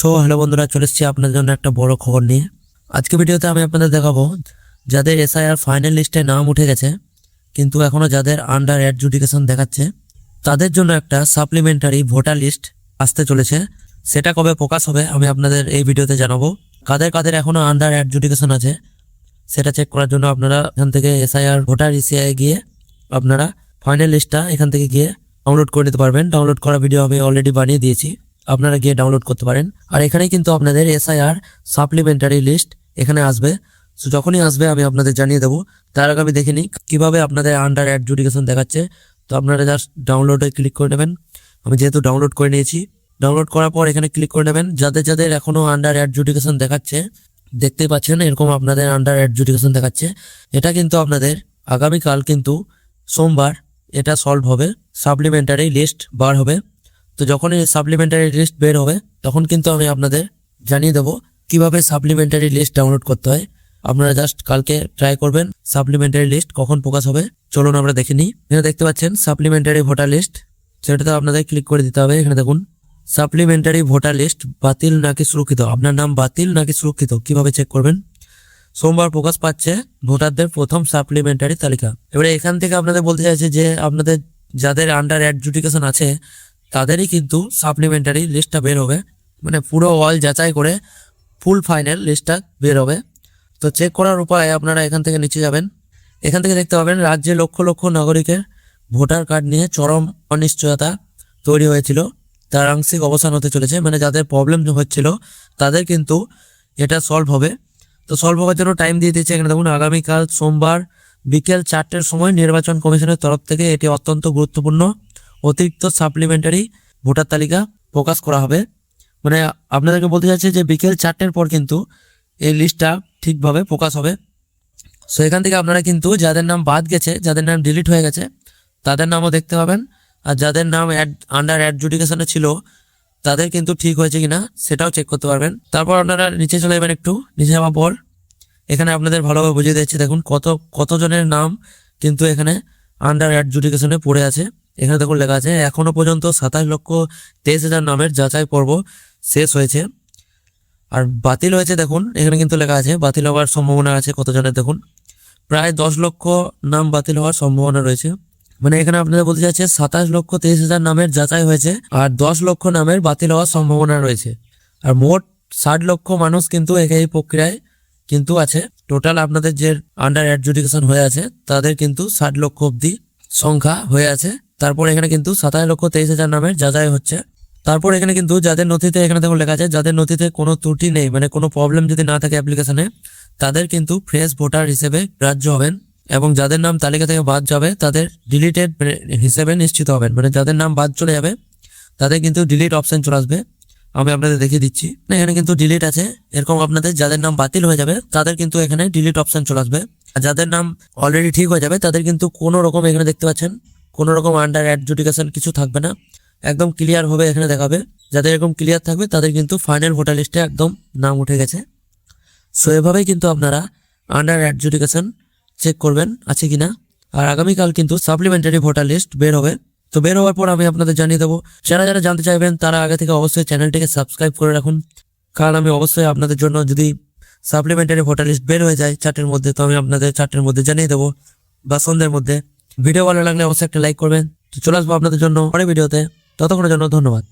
Hello বন্ধুরা, চলে এসেছি আপনাদের জন্য একটা বড় খবর নিয়ে। আজকে ভিডিওতে আমি আপনাদের দেখাবো যাদের এসআইআর ফাইনাল লিস্টে নাম উঠে গেছে কিন্তু এখনো যাদের আন্ডার অ্যাডজুডিকেশন দেখাচ্ছে তাদের জন্য একটা সাপ্লিমেন্টারি ভোটার লিস্ট আসতে চলেছে। সেটা কবে প্রকাশ হবে আমি আপনাদের এই ভিডিওতে জানাবো। কাদের কাদের এখনো আন্ডার অ্যাডজুডিকেশন আছে সেটা চেক করার জন্য আপনারা এখান থেকে এসআইআর ভোটার ইসিআই গিয়ে আপনারা ফাইনাল লিস্টটা এখান থেকে গিয়ে ডাউনলোড করে নিতে পারবেন। ডাউনলোড করার ভিডিও আমি অলরেডি বানিয়ে দিয়েছি, আপনারা গিয়ে ডাউনলোড করতে পারেন। আর এখানে কিন্তু আপনাদের এসআইআর সাপ্লিমেন্টারি লিস্ট এখানে আসবে। তো যখনই আসবে আমি আপনাদের জানিয়ে দেবো। তার আগে আমি দেখে নিই কীভাবে আপনাদের আন্ডার অ্যাডজুডিকেশন দেখাচ্ছে। তো আপনারা জাস্ট ডাউনলোডে ক্লিক করে নেবেন। আমি যেহেতু ডাউনলোড করে নিয়েছি, ডাউনলোড করার পর এখানে ক্লিক করে নেবেন। যাদের যাদের এখনও আন্ডার অ্যাডজুডিকেশন দেখাচ্ছে, দেখতেই পাচ্ছেন এরকম আপনাদের আন্ডার অ্যাডজুডিকেশন দেখাচ্ছে। এটা কিন্তু আপনাদের আগামীকাল কিন্তু সোমবার এটা সলভ হবে, সাপ্লিমেন্টারি লিস্ট বার হবে। তো যখন এই সাপ্লিমেন্টারি লিস্ট বের হবে তখন কিন্তু আমি আপনাদের জানিয়ে দেবো কিভাবে সাপ্লিমেন্টারি লিস্ট ডাউনলোড করতে হয়। আপনারা জাস্ট কালকে ট্রাই করবেন সাপ্লিমেন্টারি লিস্ট কখন প্রকাশ হবে। চলুন আমরা দেখে নিই। এখানে দেখতে পাচ্ছেন সাপ্লিমেন্টারি ভোটার লিস্ট, সেটাতে আপনাদের ক্লিক করে দিতে হবে। এখানে দেখুন সাপ্লিমেন্টারি ভোটার লিস্ট বাতিল নাকি সুরক্ষিত, আপনার নাম বাতিল নাকি সুরক্ষিত কিভাবে চেক করবেন। সোমবার প্রকাশ পাচ্ছে ভোটারদের প্রথম সাপ্লিমেন্টারি তালিকা। এবারে এখান থেকে আপনাদের বলতে চাইছে যে আপনাদের যাদের আন্ডার অ্যাডজুডিকেশন আছে তাদেরই কিন্তু সাপ্লিমেন্টারি লিস্টটা বের হবে, মানে পুরো অল যাচাই করে ফুল ফাইনাল লিস্টটা বের হবে। তো চেক করার উপায় আপনারা এখান থেকে নিচে যাবেন। এখান থেকে দেখতে পাবেন রাজ্যে লক্ষ লক্ষ নাগরিকের ভোটার কার্ড নিয়ে চরম অনিশ্চয়তা তৈরি হয়েছিল, তার আংশিক অবসান হতে চলেছে। মানে যাদের প্রবলেম হচ্ছিল তাদের কিন্তু এটা সলভ হবে। তো সলভ হওয়ার জন্য টাইম দিয়ে দিয়েছে। এখানে দেখুন আগামীকাল সোমবার বিকেল 4টের সময় নির্বাচন কমিশনের তরফ থেকে এটি অত্যন্ত গুরুত্বপূর্ণ অতিরিক্ত সাপ্লিমেন্টারি ভোটার তালিকা প্রকাশ করা হবে। মানে আপনাদেরকে বলতে চাচ্ছি যে বিকেল 4টের পর কিন্তু এই লিস্টটা ঠিকভাবে প্রকাশ হবে। সো এখান থেকে আপনারা কিন্তু যাদের নাম বাদ গেছে, যাদের নাম ডিলিট হয়ে গেছে তাদের নামও দেখতে পাবেন। আর যাদের নাম আন্ডার অ্যাডজুডিকেশনে ছিল তাদের কিন্তু ঠিক হয়েছে কিনা সেটাও চেক করতে পারবেন। তারপর আপনারা নিচে চলে যাবেন। একটু নিচে যাওয়ার পর এখানে আপনাদের ভালোভাবে বুঝিয়ে দিচ্ছি। দেখুন কতজনের নাম কিন্তু এখানে আন্ডার অ্যাডজুডিকেশনে পড়ে আছে। এখানে দেখুন লেখা আছে এখনো পর্যন্ত 27,23,000 নামের যাচাই পর্ব শেষ হয়েছে। আর বাতিল হয়েছে দেখুন এখানে কিন্তু লেখা আছে বাতিল হওয়ার সম্ভাবনা আছে কতজনের। দেখুন প্রায় 10 লক্ষ নাম বাতিল হওয়ার সম্ভাবনা রয়েছে। মানে এখানে আপনাদের বলতে চাচ্ছে 27,23,000 নামের যাচাই হয়েছে আর 10 লক্ষ নামের বাতিল হওয়ার সম্ভাবনা রয়েছে। আর মোট 60 লক্ষ মানুষ কিন্তু এই প্রক্রিয়ায় কিন্তু আছে। টোটাল আপনাদের যে আন্ডার অ্যাডজুডিকেশন হয়ে আছে তাদের কিন্তু 60 লক্ষ অব্দি সংখ্যা হয়ে আছে। তারপর এখানে কিন্তু 27,23,000 নামের যাচাই হচ্ছে। তারপর এখানে কিন্তু যাদের নথিতে এখানে দেখুন লেখা আছে যাদের নথিতে কোনো ত্রুটি নেই, মানে কোনো প্রবলেম যদি না থাকে অ্যাপ্লিকেশনে, তাদের কিন্তু ফ্রেশ ভোটার হিসেবে গ্রাহ্য হবেন। এবং যাদের নাম তালিকা থেকে বাদ যাবে তাদের ডিলিটেড হিসেবে নিশ্চিত হবেন। মানে যাদের নাম বাদ চলে যাবে তাদের কিন্তু ডিলিট অপশন চলে আসবে। আমি আপনাদের দেখিয়ে দিচ্ছি না, এখানে কিন্তু ডিলিট আছে। এরকম আপনাদের যাদের নাম বাতিল হয়ে যাবে তাদের কিন্তু এখানে ডিলিট অপশন চলে আসবে। আর যাদের নাম অলরেডি ঠিক হয়ে যাবে তাদের কিন্তু কোনো রকম এখানে দেখতে পাচ্ছেন কোনো রকম আন্ডার অ্যাডজুডিকেশন কিছু থাকবে না, একদম ক্লিয়ার হবে এখানে দেখাবে। যাদের এরকম ক্লিয়ার থাকবে তাদের কিন্তু ফাইনাল ভোটার লিস্টে একদম নাম উঠে গেছে। সো এভাবেই কিন্তু আপনারা আন্ডার অ্যাডজুডিকেশন চেক করবেন আছে কিনা। আর আগামীকাল কিন্তু সাপ্লিমেন্টারি ভোটার লিস্ট বের হবে। তো বের হওয়ার পর আমি আপনাদের জানিয়ে দেবো। যারা যারা জানতে চাইবেন তারা আগে থেকে অবশ্যই চ্যানেলটিকে সাবস্ক্রাইব করে রাখুন, কারণ আমি অবশ্যই আপনাদের জন্য যদি সাপ্লিমেন্টারি ভোটার লিস্ট বের হয়ে যায় 4টের মধ্যে তো আমি আপনাদের 4টের মধ্যে জানিয়ে দেবো বা সন্ধ্যের মধ্যে। ভিডিও ভালো লাগলে অবশ্যই একটা লাইক করবেন। তো চলে আসবো আপনাদের জন্য পরের ভিডিওতে, ততক্ষণের জন্য ধন্যবাদ।